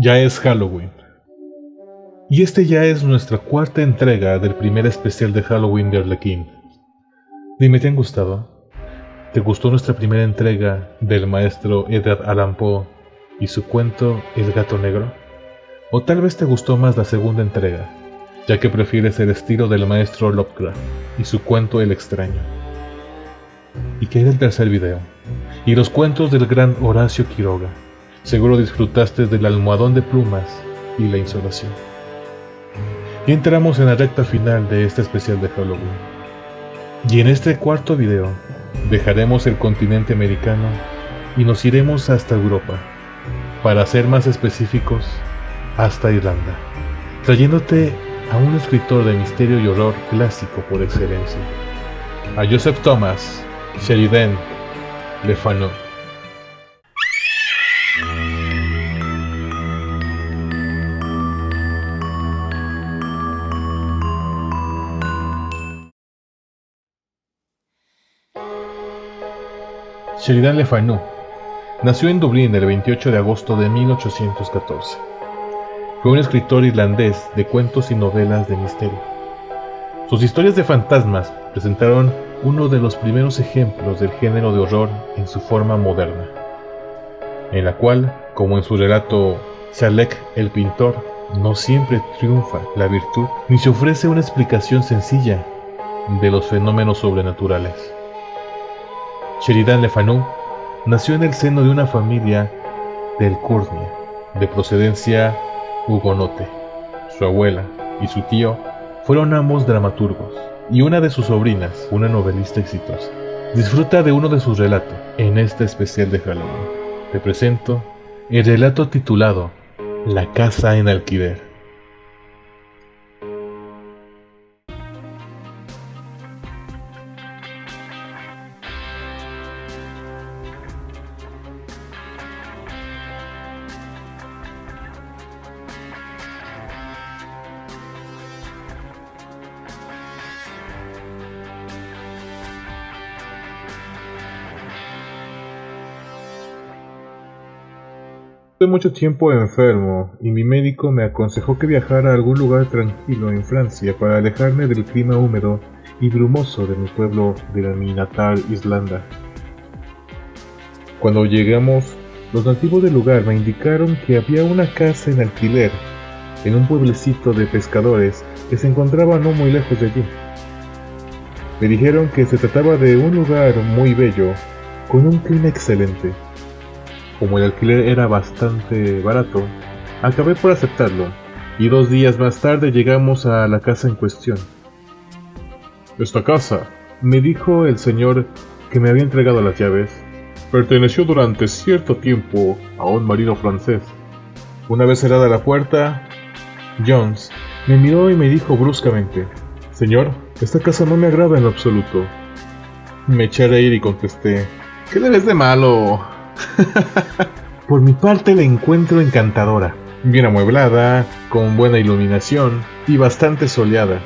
Ya es Halloween. Y este ya es nuestra cuarta entrega del primer especial de Halloween de Arlequín. Dime, ¿te han gustado? ¿Te gustó nuestra primera entrega del maestro Edgar Allan Poe y su cuento El gato negro? ¿O tal vez te gustó más la segunda entrega, ya que prefieres el estilo del maestro Lovecraft y su cuento El extraño? ¿Y qué es el tercer video? Y los cuentos del gran Horacio Quiroga. Seguro disfrutaste del almohadón de plumas y la insolación. Y entramos en la recta final de este especial de Halloween. Y en este cuarto video dejaremos el continente americano y nos iremos hasta Europa, para ser más específicos, hasta Irlanda, trayéndote a un escritor de misterio y horror clásico por excelencia, a Joseph Thomas Sheridan Le Fanu. Sheridan Le Fanu nació en Dublín el 28 de agosto de 1814. Fue un escritor irlandés de cuentos y novelas de misterio. Sus historias de fantasmas presentaron uno de los primeros ejemplos del género de horror en su forma moderna, en la cual, como en su relato Shalek el pintor, no siempre triunfa la virtud ni se ofrece una explicación sencilla de los fenómenos sobrenaturales. Sheridan Le Fanu nació en el seno de una familia de Alcurnia, de procedencia hugonote. Su abuela y su tío fueron ambos dramaturgos, y una de sus sobrinas, una novelista exitosa. Disfruta de uno de sus relatos en este especial de Halloween. Te presento el relato titulado La casa en alquiler. Estuve mucho tiempo enfermo y mi médico me aconsejó que viajara a algún lugar tranquilo en Francia para alejarme del clima húmedo y brumoso de mi pueblo de mi natal Islanda. Cuando llegamos, los nativos del lugar me indicaron que había una casa en alquiler en un pueblecito de pescadores que se encontraba no muy lejos de allí. Me dijeron que se trataba de un lugar muy bello, con un clima excelente. Como el alquiler era bastante barato, acabé por aceptarlo, y 2 días más tarde llegamos a la casa en cuestión. Esta casa, me dijo el señor que me había entregado las llaves, perteneció durante cierto tiempo a un marino francés. Una vez cerrada la puerta, Jones me miró y me dijo bruscamente: «Señor, esta casa no me agrada en lo absoluto». Me eché a reír y contesté: «¿Qué le ves de malo?». Por mi parte la encuentro encantadora, bien amueblada, con buena iluminación y bastante soleada.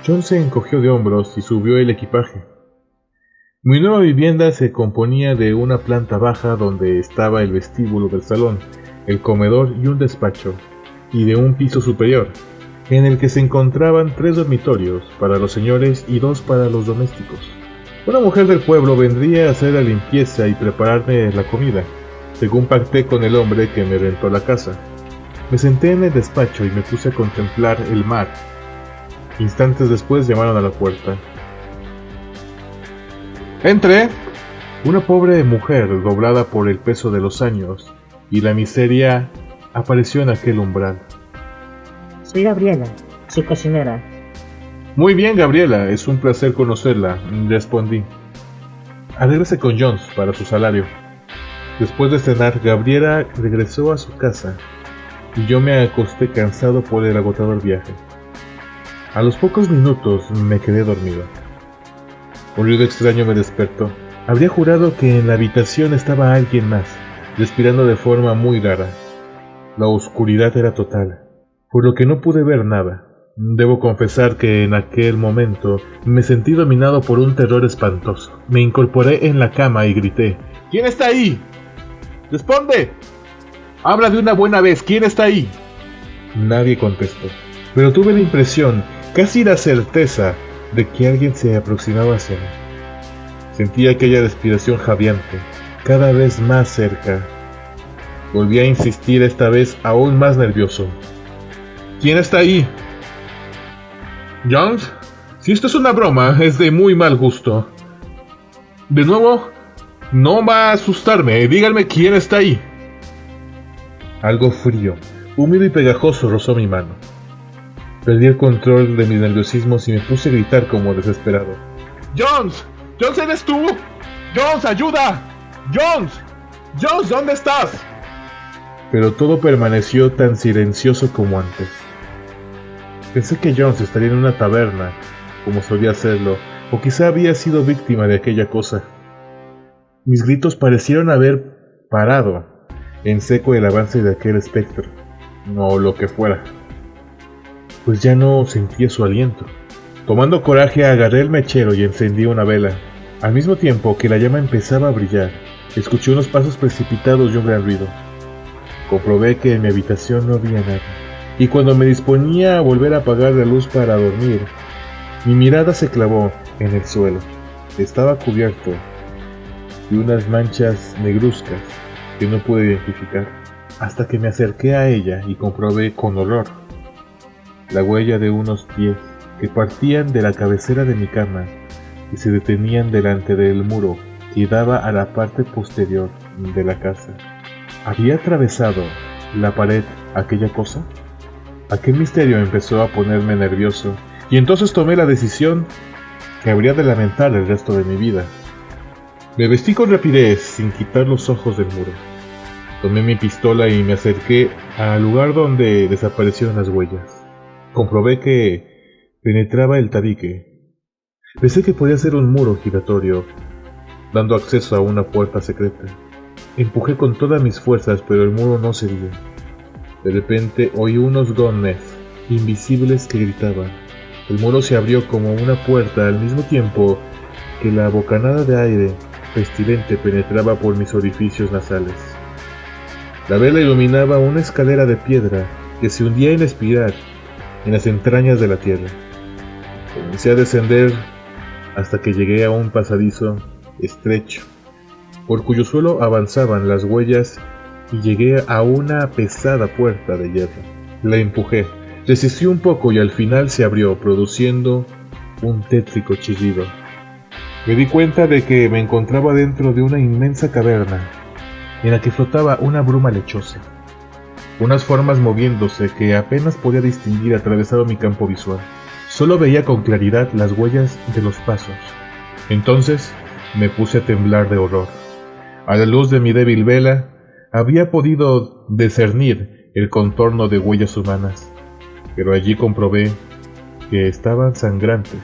John se encogió de hombros y subió el equipaje. Mi nueva vivienda se componía de una planta baja donde estaba el vestíbulo del salón, el comedor y un despacho, y de un piso superior, en el que se encontraban 3 dormitorios para los señores y 2 para los domésticos. Una mujer del pueblo vendría a hacer la limpieza y prepararme la comida, según pacté con el hombre que me rentó la casa. Me senté en el despacho y me puse a contemplar el mar. Instantes después llamaron a la puerta. «¡Entre!». Una pobre mujer, doblada por el peso de los años y la miseria, apareció en aquel umbral. «Soy Gabriela, su cocinera». «Muy bien, Gabriela, es un placer conocerla», respondí. «Arréglese con Jones para su salario». Después de cenar, Gabriela regresó a su casa y yo me acosté cansado por el agotador viaje. A los pocos minutos me quedé dormido. Un ruido extraño me despertó. Habría jurado que en la habitación estaba alguien más, respirando de forma muy rara. La oscuridad era total, por lo que no pude ver nada. Debo confesar que en aquel momento me sentí dominado por un terror espantoso. Me incorporé en la cama y grité: «¿Quién está ahí? ¡Responde! Habla de una buena vez, ¿quién está ahí? Nadie contestó, pero tuve la impresión, casi la certeza, de que alguien se aproximaba hacia mí. Sentí aquella respiración jadeante, cada vez más cerca. Volví a insistir, esta vez aún más nervioso. ¿Quién está ahí? Jones, si esto es una broma, es de muy mal gusto. De nuevo, no va a asustarme, díganme quién está ahí. Algo frío, húmedo y pegajoso rozó mi mano. Perdí el control de mis nerviosismos y me puse a gritar como desesperado. ¡Jones! ¡Jones, eres tú! ¡Jones, ayuda! ¡Jones! ¡Jones, ¿dónde estás? Pero todo permaneció tan silencioso como antes. Pensé que Jones estaría en una taberna, como solía hacerlo, o quizá había sido víctima de aquella cosa. Mis gritos parecieron haber parado en seco el avance de aquel espectro, o lo que fuera, pues ya no sentía su aliento. Tomando coraje, agarré el mechero y encendí una vela. Al mismo tiempo que la llama empezaba a brillar, escuché unos pasos precipitados y un gran ruido. Comprobé que en mi habitación no había nada, y cuando me disponía a volver a apagar la luz para dormir, mi mirada se clavó en el suelo. Estaba cubierto de unas manchas negruzcas que no pude identificar, hasta que me acerqué a ella y comprobé con horror la huella de unos pies que partían de la cabecera de mi cama y se detenían delante del muro que daba a la parte posterior de la casa. ¿Había atravesado la pared aquella cosa? Aquel misterio empezó a ponerme nervioso, y entonces tomé la decisión que habría de lamentar el resto de mi vida. Me vestí con rapidez, sin quitar los ojos del muro. Tomé mi pistola y me acerqué al lugar donde desaparecieron las huellas. Comprobé que penetraba el tabique. Pensé que podía ser un muro giratorio, dando acceso a una puerta secreta. Empujé con todas mis fuerzas, pero el muro no cedía. De repente oí unos gones invisibles que gritaban. El muro se abrió como una puerta al mismo tiempo que la bocanada de aire pestilente penetraba por mis orificios nasales. La vela iluminaba una escalera de piedra que se hundía en espiral en las entrañas de la tierra. Comencé a descender hasta que llegué a un pasadizo estrecho, por cuyo suelo avanzaban las huellas, y llegué a una pesada puerta de hierro. La empujé, resistí un poco y al final se abrió, produciendo un tétrico chillido. Me di cuenta de que me encontraba dentro de una inmensa caverna, en la que flotaba una bruma lechosa. Unas formas moviéndose que apenas podía distinguir atravesaron mi campo visual. Solo veía con claridad las huellas de los pasos. Entonces me puse a temblar de horror. A la luz de mi débil vela, había podido discernir el contorno de huellas humanas, pero allí comprobé que estaban sangrantes.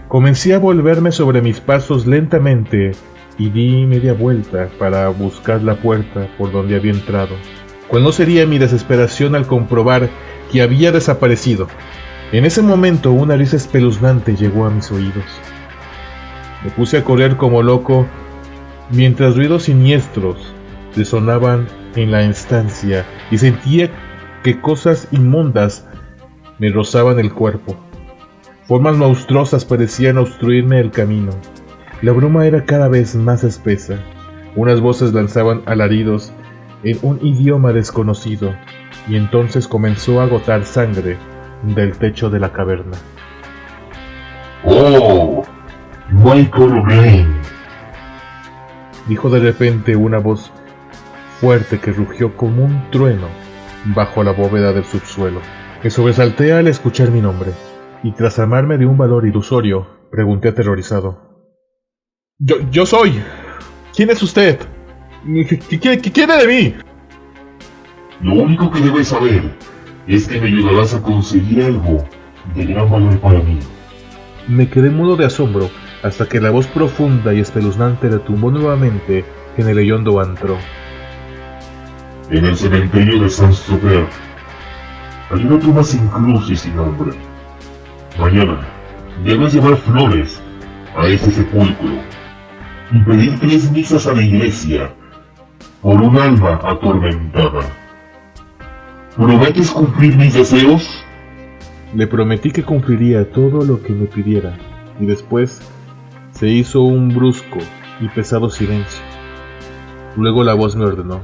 Comencé a volverme sobre mis pasos lentamente y di media vuelta para buscar la puerta por donde había entrado. ¿Cuál no sería mi desesperación al comprobar que había desaparecido? En ese momento una risa espeluznante llegó a mis oídos. Me puse a correr como loco, mientras ruidos siniestros resonaban en la estancia y sentía que cosas inmundas me rozaban el cuerpo. Formas monstruosas parecían obstruirme el camino. La bruma era cada vez más espesa. Unas voces lanzaban alaridos en un idioma desconocido, y entonces comenzó a gotar sangre del techo de la caverna. ¡Oh! Michael O'Brien, dijo de repente una voz fuerte que rugió como un trueno bajo la bóveda del subsuelo. Me sobresalté al escuchar mi nombre, y tras armarme de un valor ilusorio, pregunté aterrorizado: Yo soy. ¿Quién es usted? ¿Qué quiere de mí? Lo único que debes saber es que me ayudarás a conseguir algo de gran valor para mí. Me quedé mudo de asombro hasta que la voz profunda y espeluznante retumbó nuevamente en el hondo antro. En el cementerio de Saint-Tropez hay una tumba sin cruz y sin nombre. Mañana debes llevar flores a ese sepulcro y pedir 3 misas a la iglesia por un alma atormentada. ¿Prometes cumplir mis deseos? Le prometí que cumpliría todo lo que me pidiera, y después se hizo un brusco y pesado silencio. Luego la voz me ordenó: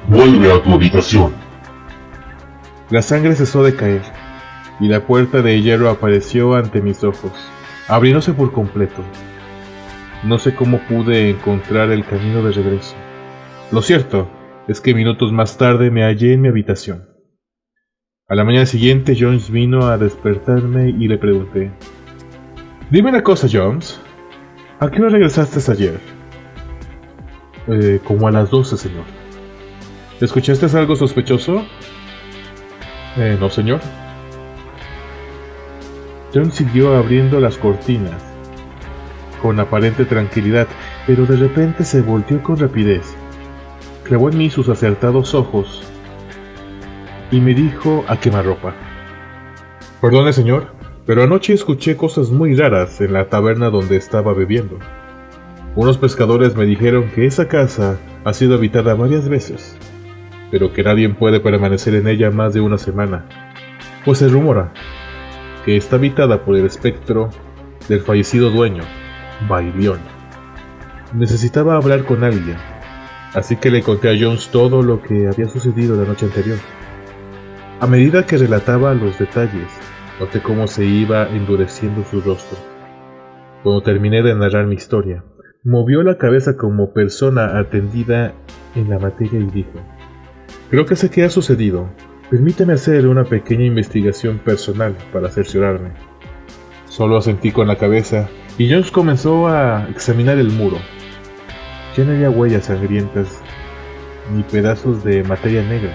Vuelve a tu habitación. La sangre cesó de caer, y la puerta de hierro apareció ante mis ojos, abriéndose por completo. No sé cómo pude encontrar el camino de regreso. Lo cierto es que minutos más tarde me hallé en mi habitación. A la mañana siguiente, Jones vino a despertarme y le pregunté: Dime una cosa, Jones. ¿A qué hora regresaste ayer? Como a las 12, señor. ¿Escuchaste algo sospechoso? No, señor. Jones siguió abriendo las cortinas con aparente tranquilidad, pero de repente se volteó con rapidez, clavó en mí sus acertados ojos y me dijo a quemarropa: Perdone, señor, pero anoche escuché cosas muy raras en la taberna donde estaba bebiendo. Unos pescadores me dijeron que esa casa ha sido habitada varias veces, pero que nadie puede permanecer en ella más de una semana, pues se rumora que está habitada por el espectro del fallecido dueño, Bailión. Necesitaba hablar con alguien, así que le conté a Jones todo lo que había sucedido la noche anterior. A medida que relataba los detalles, noté cómo se iba endureciendo su rostro. Cuando terminé de narrar mi historia, movió la cabeza como persona atendida en la materia y dijo: Creo que sé qué ha sucedido. Permíteme hacer una pequeña investigación personal para cerciorarme. Solo asentí con la cabeza y Jones comenzó a examinar el muro. Ya no había huellas sangrientas ni pedazos de materia negra.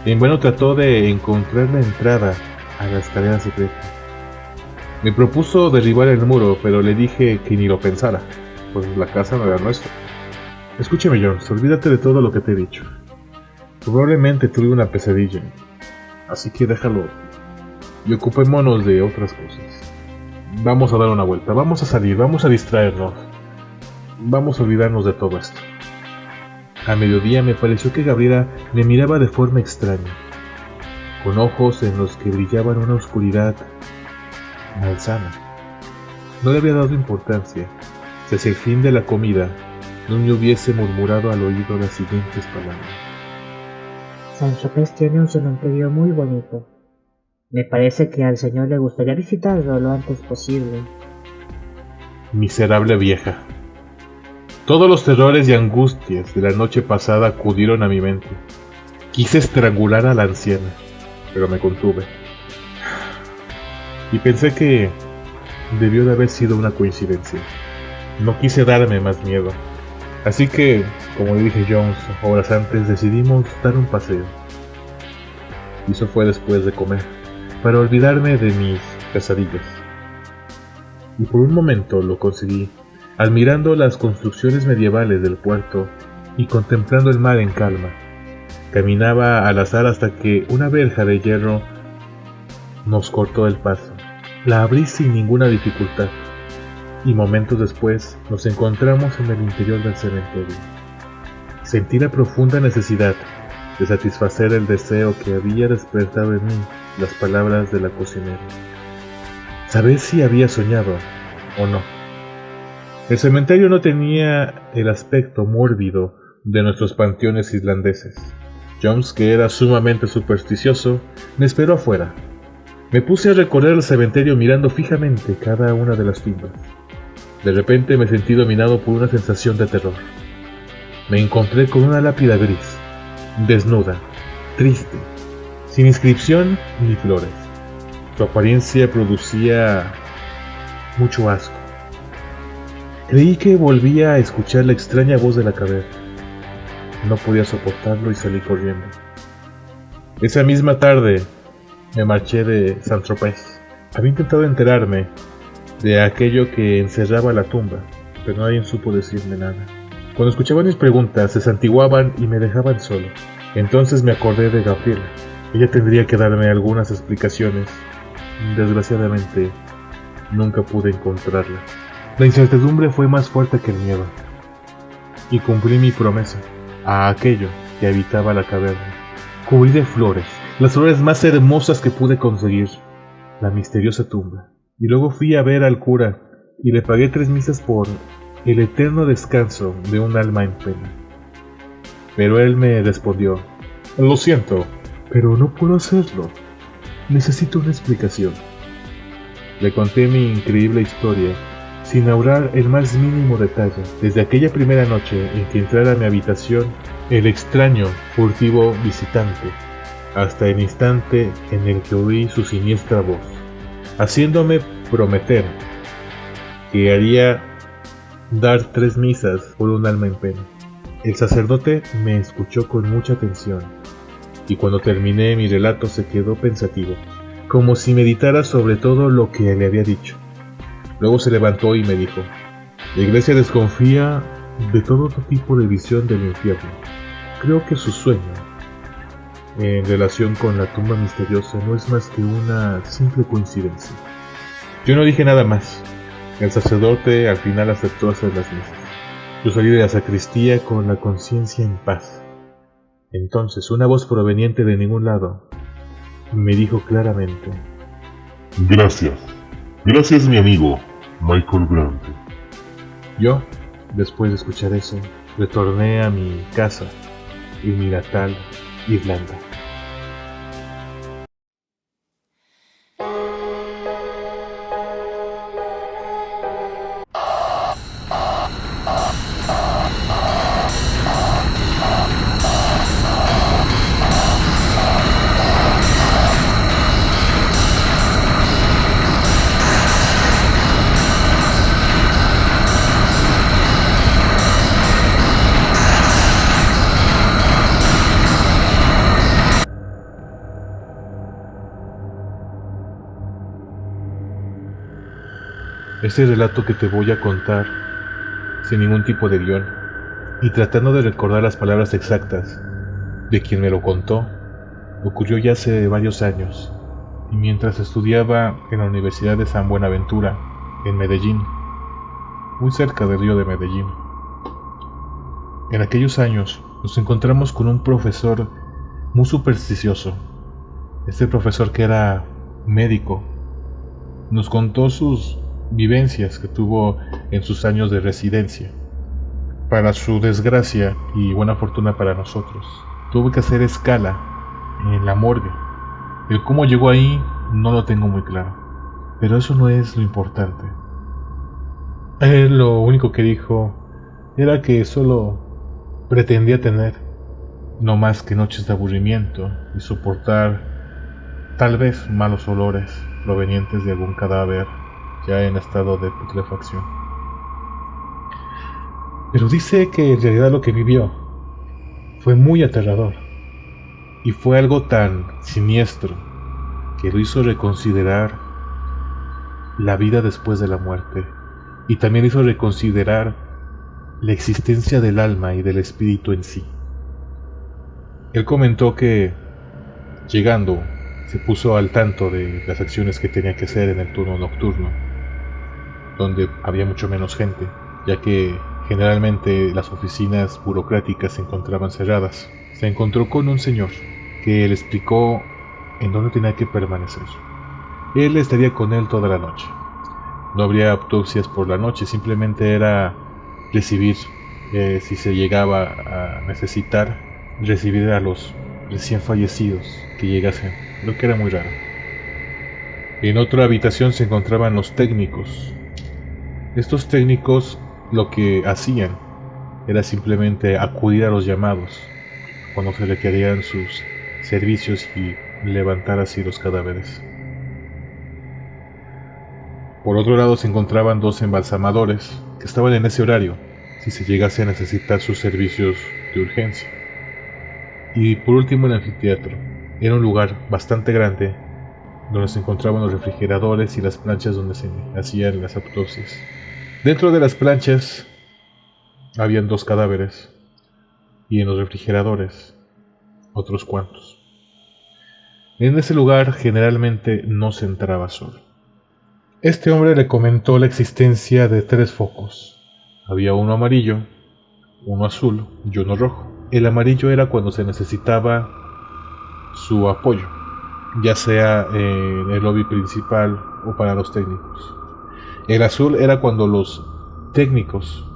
En vano trató de encontrar la entrada a la escalera secreta. Me propuso derribar el muro, pero le dije que ni lo pensara, pues la casa no era nuestra. Escúchame, Jones, olvídate de todo lo que te he dicho. Probablemente tuve una pesadilla, así que déjalo y ocupémonos de otras cosas. Vamos a dar una vuelta, vamos a salir, vamos a distraernos, vamos a olvidarnos de todo esto. A mediodía me pareció que Gabriela me miraba de forma extraña, con ojos en los que brillaban una oscuridad malsana. No le había dado importancia si hacia el fin de la comida no me hubiese murmurado al oído las siguientes palabras: San Tropez tiene un cementerio muy bonito. Me parece que al señor le gustaría visitarlo lo antes posible. Miserable vieja. Todos los terrores y angustias de la noche pasada acudieron a mi mente. Quise estrangular a la anciana, pero me contuve. Y pensé que debió de haber sido una coincidencia. No quise darme más miedo. Así que, como le dije a Jones horas antes, decidimos dar un paseo. Y eso fue después de comer, para olvidarme de mis pesadillas. Y por un momento lo conseguí, admirando las construcciones medievales del puerto y contemplando el mar en calma. Caminaba al azar hasta que una verja de hierro nos cortó el paso. La abrí sin ninguna dificultad, y momentos después nos encontramos en el interior del cementerio. Sentí la profunda necesidad de satisfacer el deseo que había despertado en mí las palabras de la cocinera. Saber si había soñado o no. El cementerio no tenía el aspecto mórbido de nuestros panteones islandeses. Jones, que era sumamente supersticioso, me esperó afuera. Me puse a recorrer el cementerio mirando fijamente cada una de las tumbas. De repente me sentí dominado por una sensación de terror. Me encontré con una lápida gris, desnuda, triste, sin inscripción ni flores. Su apariencia producía mucho asco. Creí que volvía a escuchar la extraña voz de la caverna. No podía soportarlo y salí corriendo. Esa misma tarde me marché de San Tropez. Había intentado enterarme de aquello que encerraba la tumba, pero nadie supo decirme nada. Cuando escuchaban mis preguntas, se santiguaban y me dejaban solo. Entonces me acordé de Gabriela. Ella tendría que darme algunas explicaciones. Desgraciadamente, nunca pude encontrarla. La incertidumbre fue más fuerte que el miedo, y cumplí mi promesa. a aquello que habitaba la caverna. Cubrí de flores, las flores más hermosas que pude conseguir, la misteriosa tumba. Y luego fui a ver al cura y le pagué 3 misas por el eterno descanso de un alma en pena. Pero él me respondió: lo siento, pero no puedo hacerlo. Necesito una explicación. Le conté mi increíble historia, sin ahorrar el más mínimo detalle, desde aquella primera noche en que entrara a mi habitación el extraño, furtivo visitante, hasta el instante en el que oí su siniestra voz, haciéndome prometer que haría dar 3 misas por un alma en pena. El sacerdote me escuchó con mucha atención, y cuando terminé mi relato se quedó pensativo, como si meditara sobre todo lo que le había dicho. Luego se levantó y me dijo: la iglesia desconfía de todo tipo de visión del infierno. Creo que su sueño, en relación con la tumba misteriosa, no es más que una simple coincidencia. Yo no dije nada más. El sacerdote al final aceptó hacer las misas. Yo salí de la sacristía con la conciencia en paz. Entonces una voz proveniente de ningún lado me dijo claramente: Gracias. Gracias, mi amigo, Michael Grant. Yo, después de escuchar eso, retorné a mi casa en mi natal Irlanda. Este relato que te voy a contar, sin ningún tipo de guión, y tratando de recordar las palabras exactas de quien me lo contó, ocurrió ya hace varios años, y mientras estudiaba en la Universidad de San Buenaventura, en Medellín, muy cerca del río de Medellín. En aquellos años nos encontramos con un profesor muy supersticioso. Este profesor, que era médico, nos contó sus vivencias que tuvo en sus años de residencia. Para su desgracia y buena fortuna para nosotros, tuvo que hacer escala en la morgue. El cómo llegó ahí no lo tengo muy claro, pero eso no es lo importante. Él lo único que dijo era que solo pretendía tener no más que noches de aburrimiento y soportar tal vez malos olores provenientes de algún cadáver ya en estado de putrefacción. Pero dice que en realidad lo que vivió fue muy aterrador, y fue algo tan siniestro que lo hizo reconsiderar la vida después de la muerte, y también hizo reconsiderar la existencia del alma y del espíritu en sí. Él comentó que, llegando, se puso al tanto de las acciones que tenía que hacer en el turno nocturno, donde había mucho menos gente, ya que generalmente las oficinas burocráticas se encontraban cerradas. Se encontró con un señor que le explicó en dónde tenía que permanecer. Él estaría con él toda la noche. No habría autopsias por la noche, simplemente era recibir, si se llegaba a necesitar, recibir a los recién fallecidos que llegasen, lo que era muy raro. En otra habitación se encontraban los técnicos. Estos técnicos lo que hacían era simplemente acudir a los llamados cuando se requerían sus servicios y levantar así los cadáveres. Por otro lado se encontraban 2 embalsamadores que estaban en ese horario si se llegase a necesitar sus servicios de urgencia. Y por último el anfiteatro. Era un lugar bastante grande donde se encontraban los refrigeradores y las planchas donde se hacían las autopsias. Dentro de las planchas habían 2 cadáveres, y en los refrigeradores otros cuantos. En ese lugar generalmente no se entraba solo. Este hombre le comentó la existencia de 3 focos. Había uno amarillo, uno azul y uno rojo. el amarillo era cuando se necesitaba su apoyo, ya sea en el lobby principal o para los técnicos. El azul era cuando los técnicos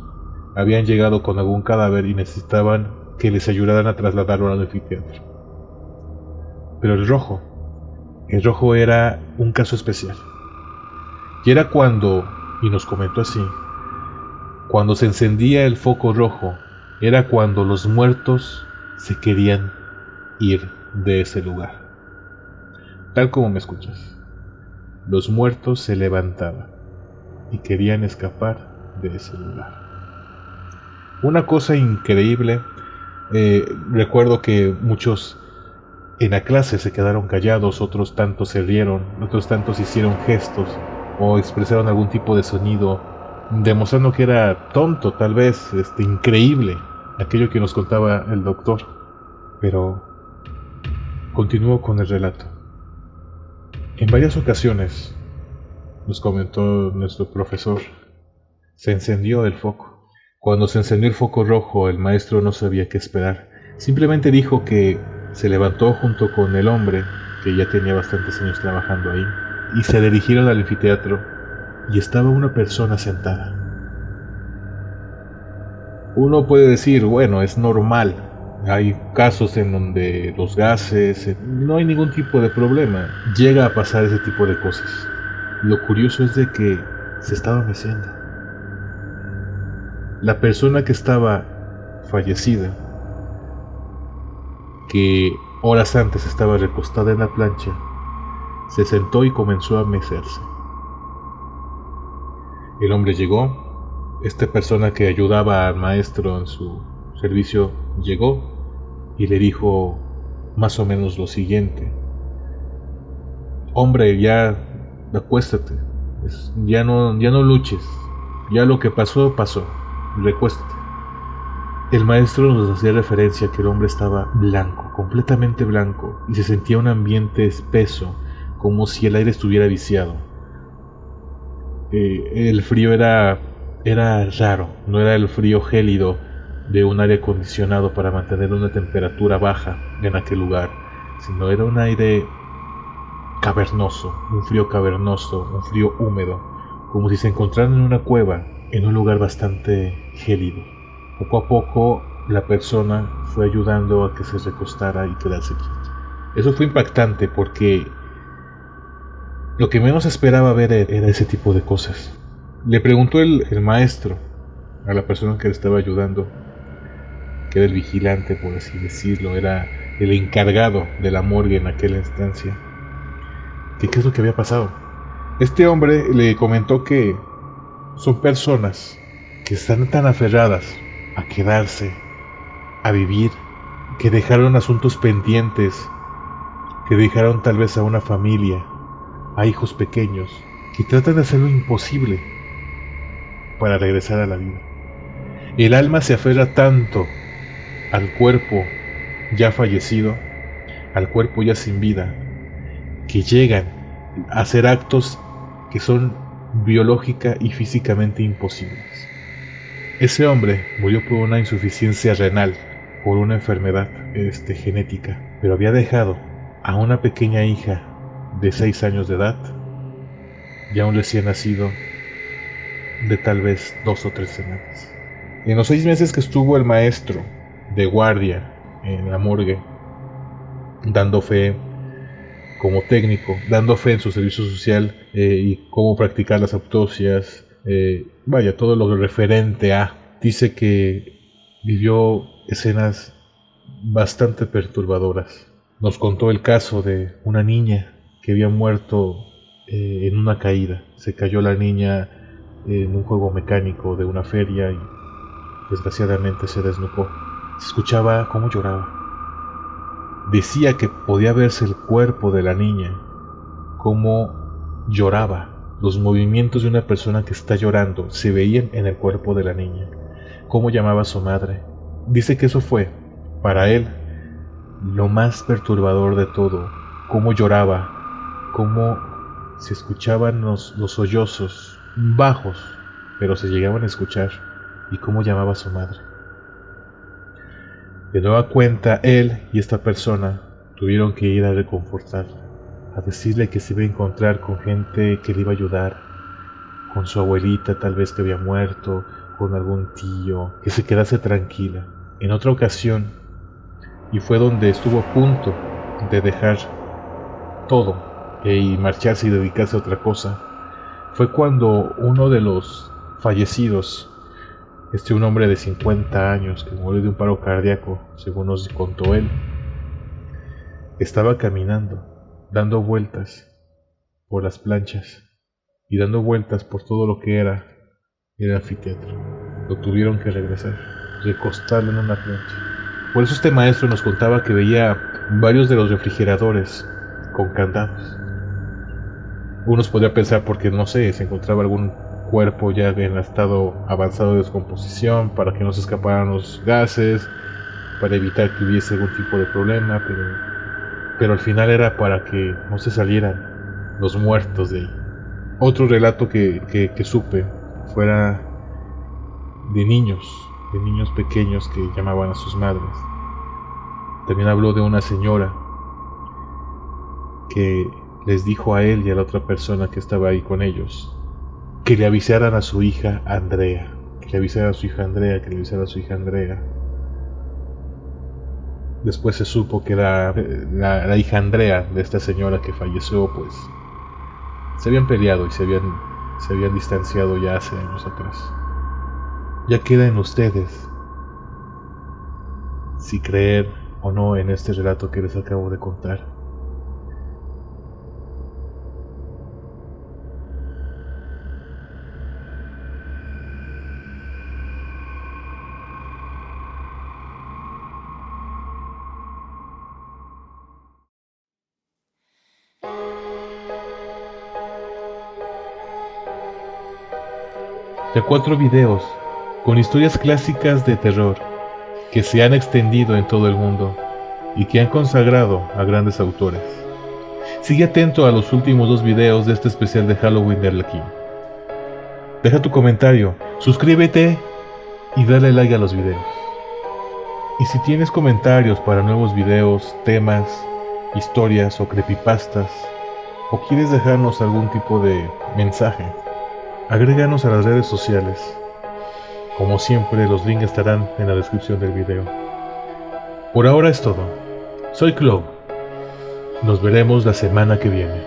habían llegado con algún cadáver y necesitaban que les ayudaran a trasladarlo al anfiteatro. Pero el rojo era un caso especial. Y era cuando, y nos comentó así, cuando se encendía el foco rojo, era cuando los muertos se querían ir de ese lugar. Tal como me escuchas. Los muertos se levantaban y querían escapar de ese lugar. Una cosa increíble, recuerdo que muchos en la clase se quedaron callados, otros tantos se rieron, otros tantos hicieron gestos o expresaron algún tipo de sonido, demostrando que era tonto, tal vez increíble, aquello que nos contaba el doctor. Pero continuó con el relato. En varias ocasiones, nos comentó nuestro profesor, se encendió el foco. Cuando se encendió el foco rojo, el maestro no sabía qué esperar. Simplemente dijo que se levantó junto con el hombre, que ya tenía bastantes años trabajando ahí, y se dirigieron al anfiteatro, y estaba una persona sentada. Uno puede decir, bueno, es normal. Hay casos en donde los gases, no hay ningún tipo de problema. Llega a pasar ese tipo de cosas. Lo curioso es de que se estaba meciendo. La persona que estaba fallecida, que horas antes estaba recostada en la plancha, se sentó y comenzó a mecerse. El hombre llegó, esta persona que ayudaba al maestro en su servicio llegó y le dijo más o menos lo siguiente: hombre, ya acuéstate, ya no luches, ya lo que pasó, pasó, recuéstate. El maestro nos hacía referencia a que el hombre estaba blanco, completamente blanco, y se sentía un ambiente espeso, como si el aire estuviera viciado. El frío era raro, no era el frío gélido de un aire acondicionado para mantener una temperatura baja en aquel lugar, sino era un aire cavernoso, un frío húmedo, como si se encontraran en una cueva, en un lugar bastante gélido. Poco a poco la persona fue ayudando a que se recostara y quedase quieto. Eso fue impactante porque lo que menos esperaba ver era ese tipo de cosas. Le preguntó el maestro a la persona que le estaba ayudando, que era el vigilante, por así decirlo, era el encargado de la morgue en aquella instancia, que qué es lo que había pasado. Este hombre le comentó que son personas que están tan aferradas a quedarse, a vivir, que dejaron asuntos pendientes, que dejaron tal vez a una familia, a hijos pequeños, que tratan de hacer lo imposible para regresar a la vida. El alma se aferra tanto al cuerpo ya fallecido, al cuerpo ya sin vida, que llegan a hacer actos que son biológica y físicamente imposibles. Ese hombre murió por una insuficiencia renal, por una enfermedad genética, pero había dejado a una pequeña hija de 6 años de edad y a un recién nacido de tal vez 2 o 3 semanas. En los 6 meses que estuvo el maestro de guardia en la morgue, dando fe como técnico, dando fe en su servicio social y cómo practicar las autopsias, todo lo referente a, dice que vivió escenas bastante perturbadoras. Nos contó el caso de una niña que había muerto en una caída. Se cayó la niña en un juego mecánico de una feria y desgraciadamente se desnucó. Se escuchaba cómo lloraba. Decía que podía verse el cuerpo de la niña, cómo lloraba. Los movimientos de una persona que está llorando se veían en el cuerpo de la niña. Cómo llamaba a su madre. Dice que eso fue, para él, lo más perturbador de todo. Cómo lloraba, cómo se escuchaban los sollozos, bajos, pero se llegaban a escuchar, y cómo llamaba a su madre. De nueva cuenta, él y esta persona tuvieron que ir a reconfortarla, a decirle que se iba a encontrar con gente que le iba a ayudar, con su abuelita tal vez que había muerto, con algún tío, que se quedase tranquila. En otra ocasión, y fue donde estuvo a punto de dejar todo y marcharse y dedicarse a otra cosa, fue cuando uno de los fallecidos, un hombre de 50 años que murió de un paro cardíaco, según nos contó él, estaba caminando, dando vueltas por las planchas y dando vueltas por todo lo que era el anfiteatro. Lo tuvieron que regresar, recostarlo en una plancha. Por eso este maestro nos contaba que veía varios de los refrigeradores con candados. Unos podría pensar porque, no sé, se encontraba algún cuerpo ya en estado avanzado de descomposición para que no se escaparan los gases, para evitar que hubiese algún tipo de problema, pero al final era para que no se salieran los muertos de ahí. Otro relato que supe fuera de niños pequeños que llamaban a sus madres. También habló de una señora que les dijo a él y a la otra persona que estaba ahí con ellos que le avisaran a su hija Andrea, que le avisara a su hija Andrea, que le avisara a su hija Andrea. Después se supo que la hija Andrea de esta señora que falleció, pues se habían peleado y se habían distanciado ya hace años atrás. Ya queda en ustedes si creer o no en este relato que les acabo de contar. De 4 videos con historias clásicas de terror que se han extendido en todo el mundo y que han consagrado a grandes autores. Sigue atento a los últimos 2 videos de este especial de Halloween de Arlequín. Deja tu comentario, suscríbete y dale like a los videos. Y si tienes comentarios para nuevos videos, temas, historias o creepypastas, o quieres dejarnos algún tipo de mensaje, agréganos a las redes sociales. Como siempre, los links estarán en la descripción del video. Por ahora es todo. Soy Clo. Nos veremos la semana que viene.